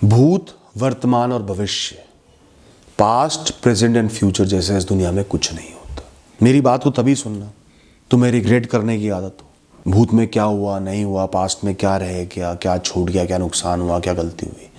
भूत, वर्तमान और भविष्य, पास्ट, प्रेजेंट एंड फ्यूचर जैसे इस दुनिया में कुछ नहीं होता। मेरी बात को तभी सुनना तुम्हें रिग्रेट करने की आदत हो। भूत में क्या हुआ नहीं हुआ, पास्ट में क्या रह गया, क्या छूट गया, क्या नुकसान हुआ, क्या गलती हुई,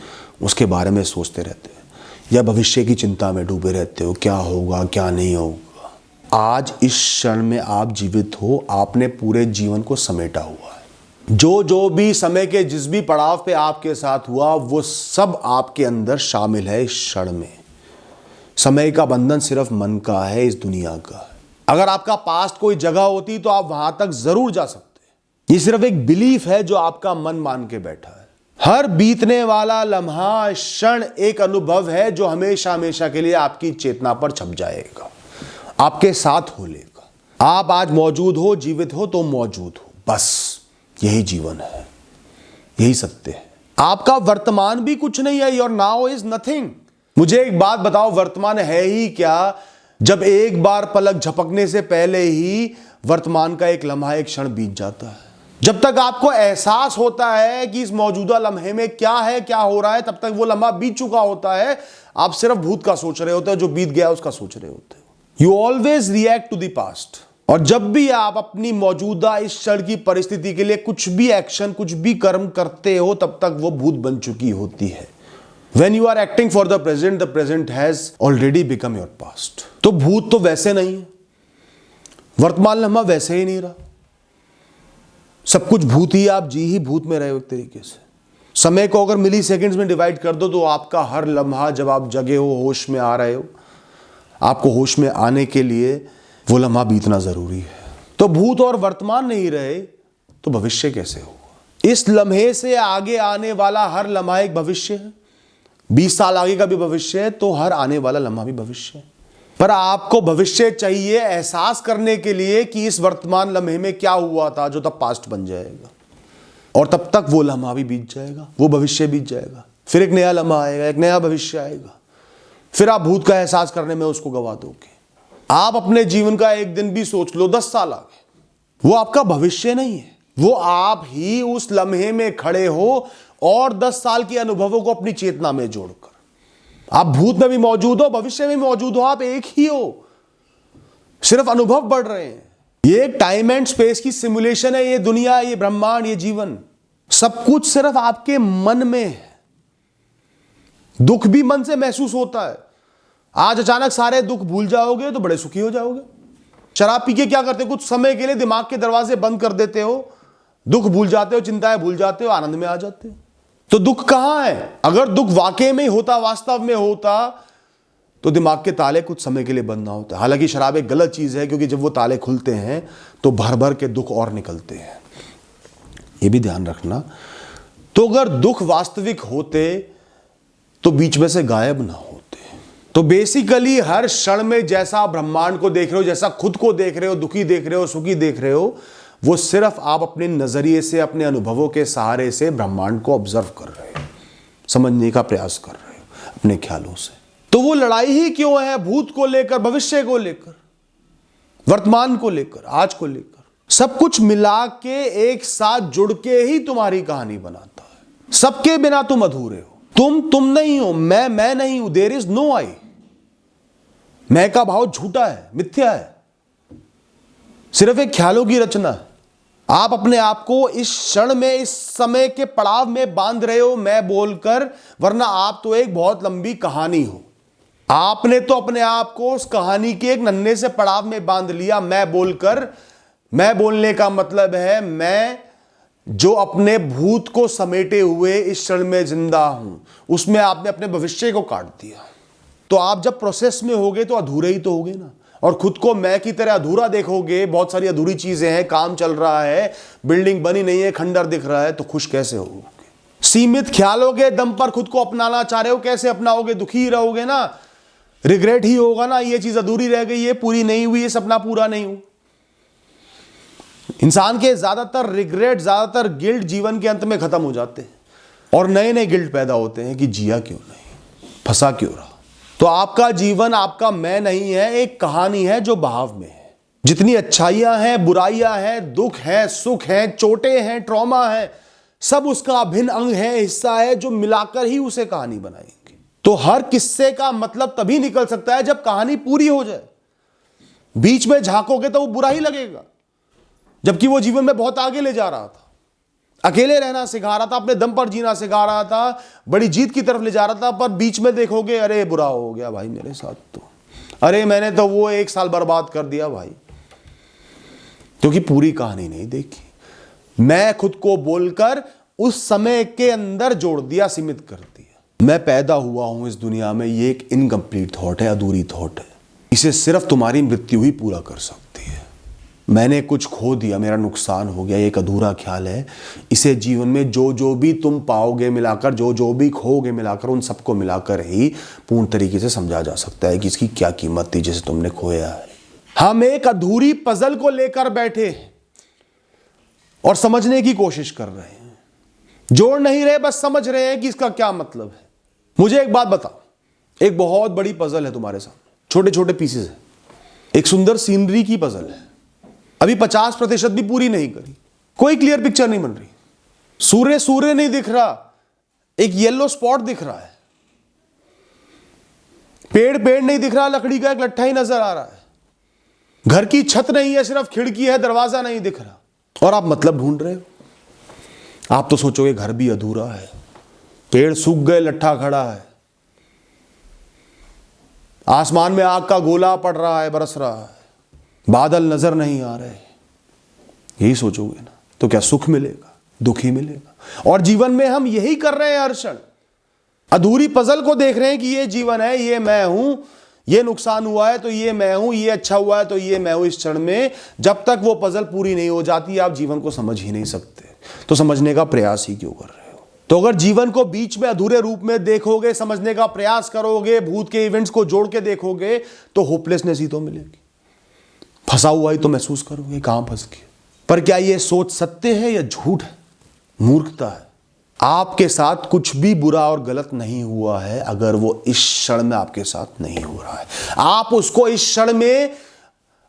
उसके बारे में सोचते रहते हो या भविष्य की चिंता में डूबे रहते हो, क्या होगा क्या नहीं होगा। आज इस क्षण में आप जीवित हो, आपने पूरे जीवन को समेटा हुआ है। जो भी समय के जिस भी पड़ाव पे आपके साथ हुआ वो सब आपके अंदर शामिल है। इस क्षण में समय का बंधन सिर्फ मन का है, इस दुनिया का है। अगर आपका पास्ट कोई जगह होती तो आप वहां तक जरूर जा सकते। ये सिर्फ एक बिलीफ है जो आपका मन मान के बैठा है। हर बीतने वाला लम्हा, क्षण एक अनुभव है जो हमेशा हमेशा के लिए आपकी चेतना पर छप जाएगा, आपके साथ हो लेगा। आप आज मौजूद हो, जीवित हो तो मौजूद हो, बस यही जीवन है, यही सत्य है। आपका वर्तमान भी कुछ नहीं है। Your now is nothing. मुझे एक बात बताओ, वर्तमान है ही क्या जब एक बार पलक झपकने से पहले ही वर्तमान का एक लम्हा, एक क्षण बीत जाता है। जब तक आपको एहसास होता है कि इस मौजूदा लम्हे में क्या है, क्या हो रहा है, तब तक वो लम्हा बीत चुका होता है। आप सिर्फ भूत का सोच रहे होते हो, जो बीत गया उसका सोच रहे होते हो। You always react to the past. और जब भी आप अपनी मौजूदा इस क्षण की परिस्थिति के लिए कुछ भी एक्शन, कुछ भी कर्म करते हो, तब तक वो भूत बन चुकी होती है। When you are acting for the present has already become your past। तो भूत तो वैसे नहीं है, वर्तमान लम्हा वैसे ही नहीं रहा, सब कुछ भूत ही, आप जी ही भूत में रहे हो एक तरीके से। समय को अगर मिली सेकेंड्स में डिवाइड कर दो तो आपका हर लम्हा, जब आप जगे हो, होश में आ रहे हो, आपको होश में आने के लिए वो लम्हा बीतना जरूरी है। तो भूत और वर्तमान नहीं रहे तो भविष्य कैसे होगा? इस लम्हे से आगे आने वाला हर लम्हा एक भविष्य है। 20 साल आगे का भी भविष्य है, तो हर आने वाला लम्हा भी भविष्य है। पर आपको भविष्य चाहिए एहसास करने के लिए कि इस वर्तमान लम्हे में क्या हुआ था, जो तब पास्ट बन जाएगा। और तब तक वो लम्हा भी बीत जाएगा, वो भविष्य बीत जाएगा, फिर एक नया लम्हा आएगा, एक नया भविष्य आएगा। फिर आप भूत का एहसास करने में उसको गवा दोगे। आप अपने जीवन का एक दिन भी सोच लो, 10 साल आगे, वो आपका भविष्य नहीं है, वो आप ही उस लम्हे में खड़े हो और 10 साल के अनुभवों को अपनी चेतना में जोड़कर। आप भूत में भी मौजूद हो, भविष्य में भी मौजूद हो, आप एक ही हो, सिर्फ अनुभव बढ़ रहे हैं। ये टाइम एंड स्पेस की सिमुलेशन है, ये दुनिया, ये ब्रह्मांड, ये जीवन, सब कुछ सिर्फ आपके मन में है। दुख भी मन से महसूस होता है। आज अचानक सारे दुख भूल जाओगे तो बड़े सुखी हो जाओगे। शराब पी के क्या करते हो, कुछ समय के लिए दिमाग के दरवाजे बंद कर देते हो, दुख भूल जाते हो, चिंताएं भूल जाते हो, आनंद में आ जाते हो। तो दुख कहां है? अगर दुख वाकई में होता, वास्तव में होता, तो दिमाग के ताले कुछ समय के लिए बंद ना होते। हालांकि शराब एक गलत चीज है, क्योंकि जब वो ताले खुलते हैं तो भर भर के दुख और निकलते हैं, ये भी ध्यान रखना। तो अगर दुख वास्तविक होते तो बीच में से गायब ना होते। तो बेसिकली हर क्षण में जैसा ब्रह्मांड को देख रहे हो, जैसा खुद को देख रहे हो, दुखी देख रहे हो, सुखी देख रहे हो, वो सिर्फ आप अपने नजरिए से, अपने अनुभवों के सहारे से ब्रह्मांड को ऑब्जर्व कर रहे हो, समझने का प्रयास कर रहे हो अपने ख्यालों से। तो वो लड़ाई ही क्यों है? भूत को लेकर, भविष्य को लेकर, वर्तमान को लेकर, आज को लेकर, सब कुछ मिला के एक साथ जुड़ के ही तुम्हारी कहानी बनाता है। सबके बिना तुम अधूरे हो। तुम नहीं हो, मैं नहीं हूं। देयर इज नो आई। मैं का भाव झूठा है, मिथ्या है, सिर्फ एक ख्यालों की रचना है। आप अपने आप को इस क्षण में, इस समय के पड़ाव में बांध रहे हो मैं बोलकर, वरना आप तो एक बहुत लंबी कहानी हो। आपने तो अपने आप को उस कहानी के एक नन्हे से पड़ाव में बांध लिया मैं बोलकर। मैं बोलने का मतलब है मैं जो अपने भूत को समेटे हुए इस क्षण में जिंदा हूं, उसमें आपने अपने भविष्य को काट दिया। तो आप जब प्रोसेस में होगे तो अधूरे ही तो होगे ना। और खुद को मैं की तरह अधूरा देखोगे, बहुत सारी अधूरी चीजें हैं, काम चल रहा है, बिल्डिंग बनी नहीं है, खंडर दिख रहा है, तो खुश कैसे होगे? सीमित ख्यालों के दम पर खुद को अपनाना चाह रहे हो, कैसे अपनाओगे? दुखी ही रहोगे ना, रिग्रेट ही होगा ना, ये चीज अधूरी रह गई, ये पूरी नहीं हुई, ये सपना पूरा नहीं हुआ। इंसान के ज्यादातर रिग्रेट, ज्यादातर गिल्ट जीवन के अंत में खत्म हो जाते हैं और नए नए गिल्ट पैदा होते हैं कि जिया क्यों नहीं, फंसा क्यों रहा। तो आपका जीवन, आपका मैं नहीं है, एक कहानी है जो बहाव में है। जितनी अच्छाइयां हैं, बुराइयां हैं, दुख है, सुख है, चोटें हैं, ट्रॉमा है, सब उसका अभिन्न अंग है, हिस्सा है, जो मिलाकर ही उसे कहानी बनाएंगे। तो हर किस्से का मतलब तभी निकल सकता है जब कहानी पूरी हो जाए। बीच में झांकोगे तो वो बुरा ही लगेगा, जबकि वो जीवन में बहुत आगे ले जा रहा था, अकेले रहना सिखा रहा था, अपने दम पर जीना सिखा रहा था, बड़ी जीत की तरफ ले जा रहा था। पर बीच में देखोगे, अरे बुरा हो गया भाई मेरे साथ, तो अरे मैंने तो वो 1 साल बर्बाद कर दिया भाई, क्योंकि पूरी कहानी नहीं देखी। मैं खुद को बोलकर उस समय के अंदर जोड़ दिया, सीमित कर दिया। मैं पैदा हुआ हूं इस दुनिया में, ये एक इनकम्प्लीट थॉट है, अधूरी थॉट है। इसे सिर्फ तुम्हारी मृत्यु ही पूरा कर सकती है। मैंने कुछ खो दिया, मेरा नुकसान हो गया, एक अधूरा ख्याल है। इसे जीवन में जो जो भी तुम पाओगे मिलाकर, जो जो भी खोगे मिलाकर, उन सबको मिलाकर ही पूर्ण तरीके से समझा जा सकता है कि इसकी क्या कीमत थी जिसे तुमने खोया है। हम एक अधूरी पजल को लेकर बैठे हैं और समझने की कोशिश कर रहे हैं, जोड़ नहीं रहे, बस समझ रहे हैं कि इसका क्या मतलब है। मुझे एक बात बताओ, एक बहुत बड़ी पजल है तुम्हारे सामने, छोटे छोटे पीसेस है, एक सुंदर सीनरी की पजल है, अभी 50% भी पूरी नहीं करी, कोई क्लियर पिक्चर नहीं बन रही, सूर्य सूर्य नहीं दिख रहा, एक येलो स्पॉट दिख रहा है, पेड़ पेड़ नहीं दिख रहा, लकड़ी का एक लट्ठा ही नजर आ रहा है, घर की छत नहीं है, सिर्फ खिड़की है, दरवाजा नहीं दिख रहा, और आप मतलब ढूंढ रहे हो। आप तो सोचोगे घर भी अधूरा है, पेड़ सूख गए, लट्ठा खड़ा है, आसमान में आग का गोला पड़ रहा है, बरस रहा है, बादल नजर नहीं आ रहे, यही सोचोगे ना, तो क्या सुख मिलेगा, दुख ही मिलेगा। और जीवन में हम यही कर रहे हैं, हर क्षण अधूरी पजल को देख रहे हैं कि ये जीवन है, ये मैं हूं, ये नुकसान हुआ है तो ये मैं हूं, ये अच्छा हुआ है तो ये मैं हूं। इस क्षण में जब तक वो पजल पूरी नहीं हो जाती, आप जीवन को समझ ही नहीं सकते, तो समझने का प्रयास ही क्यों कर रहे हो। तो अगर जीवन को बीच में अधूरे रूप में देखोगे, समझने का प्रयास करोगे, भूत के इवेंट्स को जोड़ के देखोगे, तो होपलेसनेस ही तो मिलेगी, फंसा हुआ ही तो महसूस करोगे, कहां फंस गए। पर क्या यह सोच सत्य है या झूठ है, मूर्खता है। आपके साथ कुछ भी बुरा और गलत नहीं हुआ है अगर वो इस क्षण में आपके साथ नहीं हो रहा है, आप उसको इस क्षण में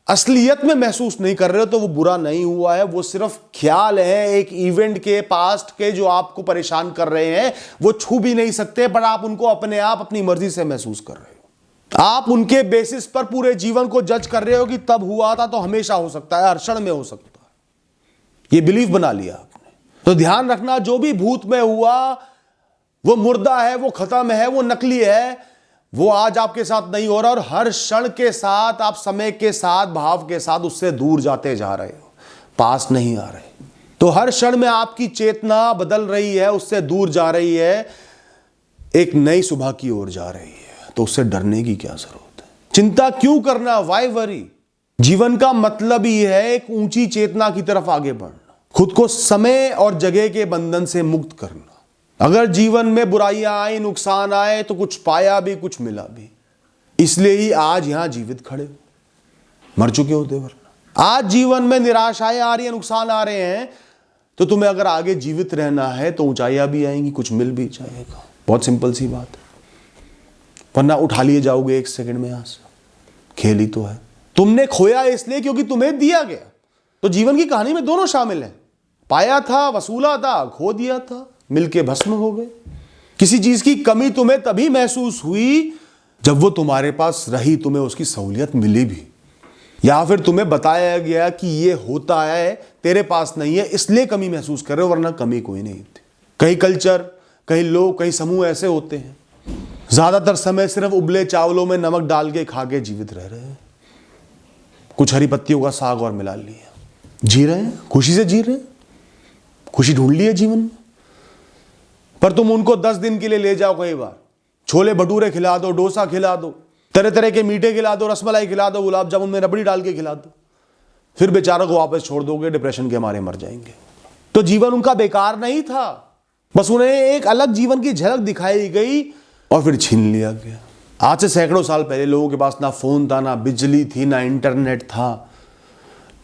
असलियत में महसूस नहीं कर रहे हो, तो वो बुरा नहीं हुआ है, वो सिर्फ ख्याल है एक इवेंट के, पास्ट के, जो आपको परेशान कर रहे हैं, वो छू भी नहीं सकते, पर आप उनको अपने आप अपनी मर्जी से महसूस कर रहे हो। आप उनके बेसिस पर पूरे जीवन को जज कर रहे हो कि तब हुआ था तो हमेशा हो सकता है, हर क्षण में हो सकता है, ये बिलीफ बना लिया आपने। तो ध्यान रखना, जो भी भूत में हुआ वो मुर्दा है, वो खत्म है, वो नकली है, वो आज आपके साथ नहीं हो रहा, और हर क्षण के साथ आप समय के साथ, भाव के साथ उससे दूर जाते जा रहे हो, पास नहीं आ रहे। तो हर क्षण में आपकी चेतना बदल रही है, उससे दूर जा रही है, एक नई सुबह की ओर जा रही है। तो उससे डरने की क्या जरूरत है, चिंता क्यों करना, वाई वरी। जीवन का मतलब ही है एक ऊंची चेतना की तरफ आगे बढ़ना, खुद को समय और जगह के बंधन से मुक्त करना। अगर जीवन में बुराइयां आई, नुकसान आए, तो कुछ पाया भी, कुछ मिला भी, इसलिए ही आज यहां जीवित खड़े हो, मर चुके होते वरना। आज जीवन में निराशाएं आ रही है, नुकसान आ रहे हैं, तो तुम्हें अगर आगे जीवित रहना है तो ऊंचाइयां भी आएंगी, कुछ मिल भी जाएगा, बहुत सिंपल सी बात है। वरना उठा लिए जाओगे 1 सेकंड में, यहां से खेल ही तो है। तुमने खोया इसलिए क्योंकि तुम्हें दिया गया। तो जीवन की कहानी में दोनों शामिल हैं, पाया था, वसूला था, खो दिया था, मिलके भस्म हो गए। किसी चीज की कमी तुम्हें तभी महसूस हुई जब वो तुम्हारे पास रही, तुम्हें उसकी सहूलियत मिली भी, या फिर तुम्हें बताया गया कि ये होता है, तेरे पास नहीं है, इसलिए कमी महसूस कर रहे हो, वरना कमी कोई नहीं थी। कई कल्चर, कई लोग, कई समूह ऐसे होते हैं, ज्यादातर समय सिर्फ उबले चावलों में नमक डाल के खा के जीवित रह रहे हैं, कुछ हरी पत्तियों का साग और मिला लिया, जी रहे हैं, खुशी से जी रहे हैं, खुशी ढूंढ ली है जीवन में। पर तुम उनको 10 दिन के लिए ले जाओ, कई बार छोले भटूरे खिला दो, डोसा खिला दो, तरह तरह के मीठे खिला दो, रसमलाई खिला दो, गुलाब जामुन में रबड़ी डाल के खिला दो, फिर बेचारों को वापस छोड़ दोगे, डिप्रेशन के मारे मर जाएंगे। तो जीवन उनका बेकार नहीं था, बस उन्हें एक अलग जीवन की झलक दिखाई गई और फिर छीन लिया गया। आज से सैकड़ों साल पहले लोगों के पास ना फोन था, ना बिजली थी, ना इंटरनेट था,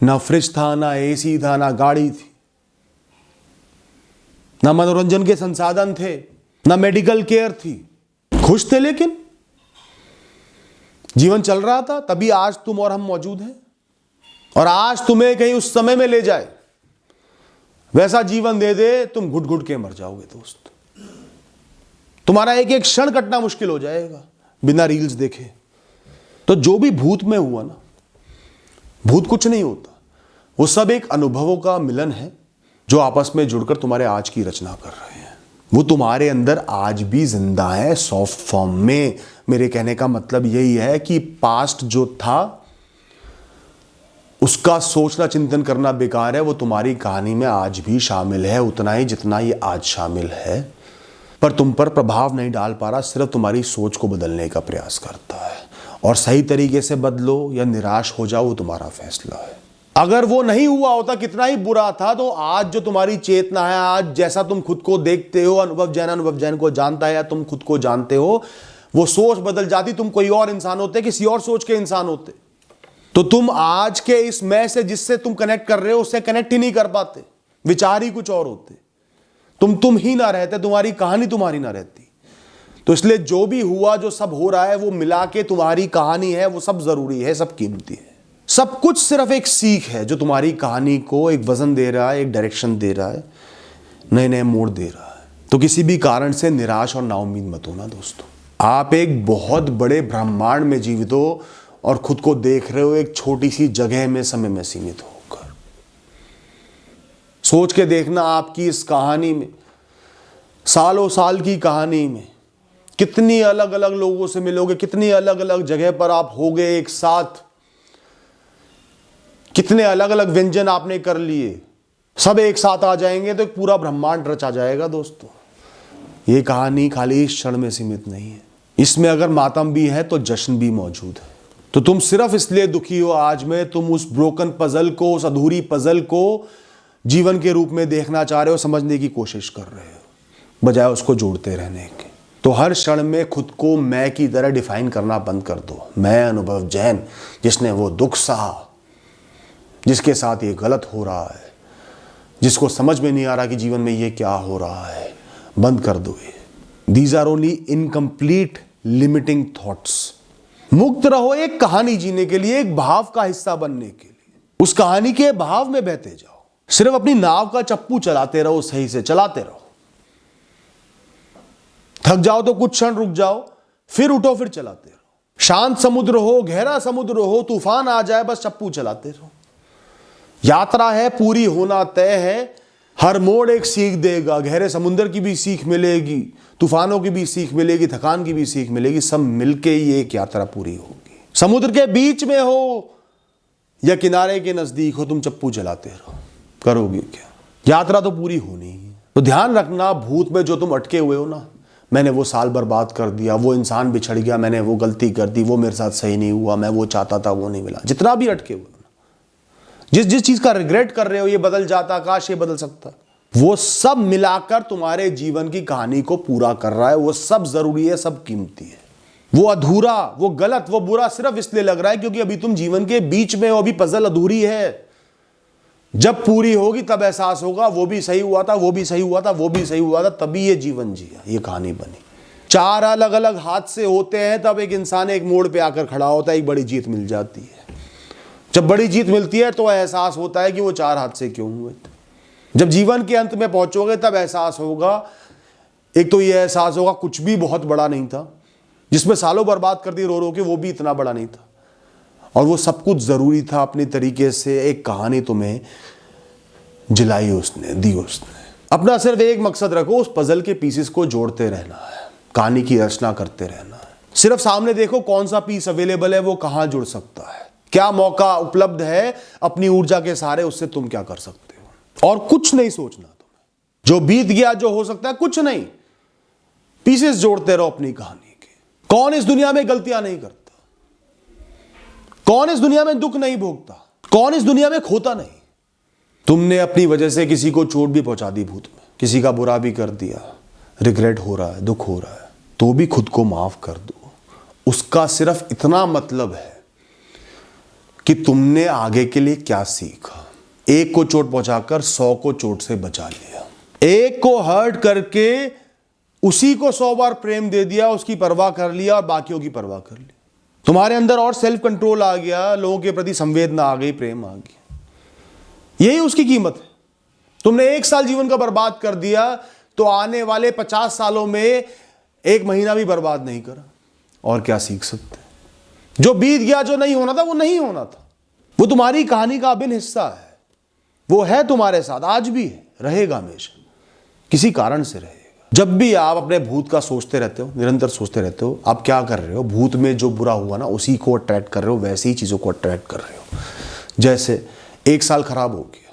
ना फ्रिज था, ना एसी था, ना गाड़ी थी, ना मनोरंजन के संसाधन थे, ना मेडिकल केयर थी। खुश थे, लेकिन जीवन चल रहा था, तभी आज तुम और हम मौजूद हैं। और आज तुम्हें कहीं उस समय में ले जाए, वैसा जीवन दे दे तुम घुट घुट के मर जाओगे दोस्त। तुम्हारा एक एक क्षण कटना मुश्किल हो जाएगा बिना रील्स देखे। तो जो भी भूत में हुआ ना, भूत कुछ नहीं होता, वो सब एक अनुभवों का मिलन है जो आपस में जुड़कर तुम्हारे आज की रचना कर रहे हैं। वो तुम्हारे अंदर आज भी जिंदा है सॉफ्ट फॉर्म में। मेरे कहने का मतलब यही है कि पास्ट जो था उसका सोचना चिंतन करना बेकार है। वो तुम्हारी कहानी में आज भी शामिल है, उतना ही जितना ये आज शामिल है, पर तुम पर प्रभाव नहीं डाल पा रहा, सिर्फ तुम्हारी सोच को बदलने का प्रयास करता है। और सही तरीके से बदलो या निराश हो जाओ, वो तुम्हारा फैसला है। अगर वो नहीं हुआ होता, कितना ही बुरा था, तो आज जो तुम्हारी चेतना है, आज जैसा तुम खुद को देखते हो, अनुभव जैन को जानता है या तुम खुद को जानते हो, वो सोच बदल जाती, तुम कोई और इंसान होते, किसी और सोच के इंसान होते। तो तुम आज के इस मैं से जिससे तुम कनेक्ट कर रहे हो उससे कनेक्ट ही नहीं कर पाते, विचार ही कुछ और होते, तुम ही ना रहते, तुम्हारी कहानी तुम्हारी ना रहती। तो इसलिए जो भी हुआ, जो सब हो रहा है, वो मिला के तुम्हारी कहानी है, वो सब जरूरी है, सब कीमती है। सब कुछ सिर्फ एक सीख है जो तुम्हारी कहानी को एक वजन दे रहा है, एक डायरेक्शन दे रहा है, नए नए मोड़ दे रहा है। तो किसी भी कारण से निराश और नाउम्मीद मत होना दोस्तों। आप एक बहुत बड़े ब्रह्मांड में जीवित हो और खुद को देख रहे हो एक छोटी सी जगह में, समय में सीमित होकर। सोच के देखना, आपकी इस कहानी में, सालों साल की कहानी में, कितनी अलग अलग लोगों से मिलोगे, कितनी अलग अलग जगह पर आप होगे एक साथ, कितने अलग अलग व्यंजन आपने कर लिए, सब एक साथ आ जाएंगे तो एक पूरा ब्रह्मांड रचा जाएगा दोस्तों। ये कहानी खाली इस क्षण में सीमित नहीं है, इसमें अगर मातम भी है तो जश्न भी मौजूद है। तो तुम सिर्फ इसलिए दुखी हो आज में, तुम उस ब्रोकन पजल को, उस अधूरी पजल को जीवन के रूप में देखना चाह रहे हो, समझने की कोशिश कर रहे हो, बजाय उसको जोड़ते रहने के। तो हर क्षण में खुद को मैं की तरह डिफाइन करना बंद कर दो। मैं अनुभव जैन, जिसने वो दुख सहा, जिसके साथ ये गलत हो रहा है, जिसको समझ में नहीं आ रहा कि जीवन में ये क्या हो रहा है, बंद कर दो ये। These are only incomplete limiting thoughts. मुक्त रहो एक कहानी जीने के लिए, एक भाव का हिस्सा बनने के लिए। उस कहानी के भाव में बहते जाओ, सिर्फ अपनी नाव का चप्पू चलाते रहो, सही से चलाते रहो। थक जाओ तो कुछ क्षण रुक जाओ, फिर उठो, फिर चलाते रहो। शांत समुद्र हो, गहरा समुद्र हो, तूफान आ जाए, बस चप्पू चलाते रहो। यात्रा है, पूरी होना तय है। हर मोड़ एक सीख देगा, गहरे समुद्र की भी सीख मिलेगी, तूफानों की भी सीख मिलेगी, थकान की भी सीख मिलेगी, सब मिलके ही एक यात्रा पूरी होगी। समुद्र के बीच में हो या किनारे के नजदीक हो, तुम चप्पू चलाते रहो, करोगे क्या? यात्रा तो पूरी होनी है। तो ध्यान रखना, भूत में जो तुम अटके हुए हो ना, मैंने वो साल बर्बाद कर दिया, वो इंसान बिछड़ गया, मैंने वो गलती कर दी, वो मेरे साथ सही नहीं हुआ, मैं वो चाहता था वो नहीं मिला, जितना भी अटके हुए, जिस चीज का रिग्रेट कर रहे हो, ये बदल जाता, काश ये बदल सकता, वो सब मिलाकर तुम्हारे जीवन की कहानी को पूरा कर रहा है। वो सब जरूरी है, सब कीमती है। वो अधूरा, वो गलत, वो बुरा सिर्फ इसलिए लग रहा है क्योंकि अभी तुम जीवन के बीच में हो, अभी पजल अधूरी है। जब पूरी होगी तब एहसास होगा वो भी सही हुआ था, वो भी सही हुआ था, वो भी सही हुआ था, तभी ये जीवन जिया, ये कहानी बनी। चार अलग अलग हादसे होते हैं तब एक इंसान एक मोड़ पे आकर खड़ा होता है, एक बड़ी जीत मिल जाती है। जब बड़ी जीत मिलती है तो एहसास होता है कि वो चार हादसे क्यों हुए थे। जब जीवन के अंत में पहुंचोगे तब एहसास होगा, एक तो ये एहसास होगा कुछ भी बहुत बड़ा नहीं था, जिसमें सालों बर्बाद कर दी रो रो के, वो भी इतना बड़ा नहीं था, और वो सब कुछ जरूरी था अपनी तरीके से। एक कहानी तुम्हें जिलाई उसने, दी उसने। अपना सिर्फ एक मकसद रखो, उस पजल के पीसेस को जोड़ते रहना है, कहानी की रचना करते रहना है। सिर्फ सामने देखो कौन सा पीस अवेलेबल है, वो कहां जुड़ सकता है, क्या मौका उपलब्ध है, अपनी ऊर्जा के सहारे उससे तुम क्या कर सकते हो। और कुछ नहीं सोचना तुम्हें, जो बीत गया, जो हो सकता है, कुछ नहीं। पीसेस जोड़ते रहो अपनी कहानी के। कौन इस दुनिया में गलतियां नहीं करता? कौन इस दुनिया में दुख नहीं भोगता? कौन इस दुनिया में खोता नहीं? तुमने अपनी वजह से किसी को चोट भी पहुंचा दी भूत में, किसी का बुरा भी कर दिया, रिग्रेट हो रहा है, दुख हो रहा है, तो भी खुद को माफ कर दो। उसका सिर्फ इतना मतलब है कि तुमने आगे के लिए क्या सीखा। एक को चोट पहुंचाकर 100 को चोट से बचा लिया, एक को हर्ट करके उसी को 100 बार प्रेम दे दिया, उसकी परवाह कर लिया और बाकियों की परवाह कर ली। तुम्हारे अंदर और सेल्फ कंट्रोल आ गया, लोगों के प्रति संवेदना आ गई, प्रेम आ गया। यही उसकी कीमत है। तुमने 1 साल जीवन का बर्बाद कर दिया तो आने वाले 50 सालों में 1 महीना भी बर्बाद नहीं करा। और क्या सीख सकते? जो बीत गया, जो नहीं होना था वो नहीं होना था। वो तुम्हारी कहानी का अभिन्न हिस्सा है। वो है तुम्हारे साथ, आज भी है, रहेगा हमेशा, किसी कारण से रहेगा। जब भी आप अपने भूत का सोचते रहते हो, निरंतर सोचते रहते हो, आप क्या कर रहे हो? भूत में जो बुरा हुआ ना, उसी को अट्रैक्ट कर रहे हो, वैसी ही चीज़ों को अट्रैक्ट कर रहे हो। जैसे 1 साल खराब हो गया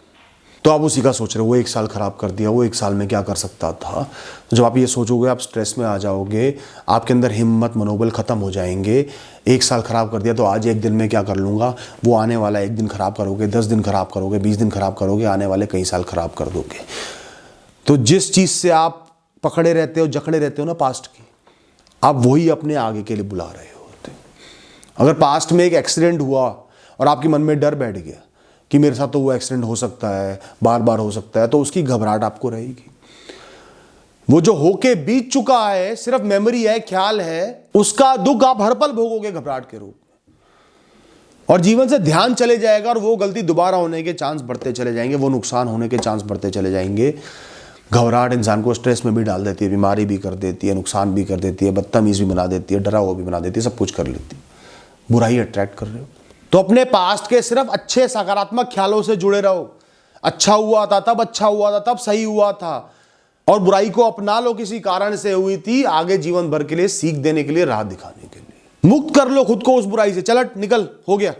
तो आप उसी का सोच रहे हो, वो 1 साल खराब कर दिया, वो 1 साल में क्या कर सकता था। जब आप ये सोचोगे आप स्ट्रेस में आ जाओगे, आपके अंदर हिम्मत, मनोबल खत्म हो जाएंगे। 1 साल खराब कर दिया तो आज 1 दिन में क्या कर लूँगा, वो आने वाला 1 दिन खराब करोगे, 10 दिन खराब करोगे, 20 दिन खराब करोगे, आने वाले कई साल खराब कर दोगे। तो जिस चीज़ से आप पकड़े रहते हो, जकड़े रहते हो ना पास्ट की, आप वही अपने आगे के लिए बुला रहे होते। अगर पास्ट में एक एक्सीडेंट हुआ और आपके मन में डर बैठ गया कि मेरे साथ तो वो एक्सीडेंट हो सकता है, बार बार हो सकता है, तो उसकी घबराहट आपको रहेगी। वो जो होके बीत चुका है सिर्फ मेमोरी है, ख्याल है, उसका दुख आप हर पल भोगोगे घबराहट के रूप में। और जीवन से ध्यान चले जाएगा और वो गलती दोबारा होने के चांस बढ़ते चले जाएंगे, वो नुकसान होने के चांस बढ़ते चले जाएंगे। घबराहट इंसान को स्ट्रेस में भी डाल देती है, बीमारी भी कर देती है, नुकसान भी कर देती है, बदतमीज भी बना देती है, डरा हुआ भी बना देती है, सब कुछ कर लेती है। बुराई अट्रैक्ट कर रहे हो तो अपने पास्ट के सिर्फ अच्छे सकारात्मक ख्यालों से जुड़े रहो। अच्छा हुआ था तब, अच्छा हुआ था तब, सही हुआ था। और बुराई को अपना लो, किसी कारण से हुई थी, आगे जीवन भर के लिए सीख देने के लिए, राह दिखाने के लिए। मुक्त कर लो खुद को उस बुराई से, चलट निकल, हो गया।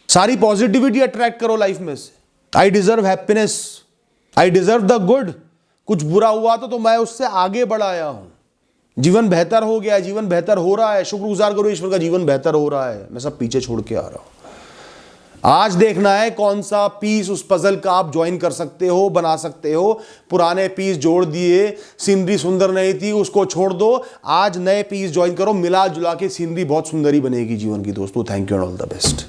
सारी पॉजिटिविटी अट्रैक्ट करो लाइफ में से। I deserve happiness, I deserve the good. कुछ बुरा हुआ तो मैं उससे आगे बढ़ाया हूं। जीवन बेहतर हो गया, जीवन बेहतर हो रहा है, शुक्रगुजार करो ईश्वर का, जीवन बेहतर हो रहा है, मैं सब पीछे छोड़ के आ रहा हूं। आज देखना है कौन सा पीस उस पजल का आप ज्वाइन कर सकते हो, बना सकते हो। पुराने पीस जोड़ दिए, सीनरी सुंदर नहीं थी, उसको छोड़ दो, आज नए पीस ज्वाइन करो, मिला जुला के सीनरी बहुत सुंदरी बनेगी जीवन की। दोस्तों, thank you and all the best.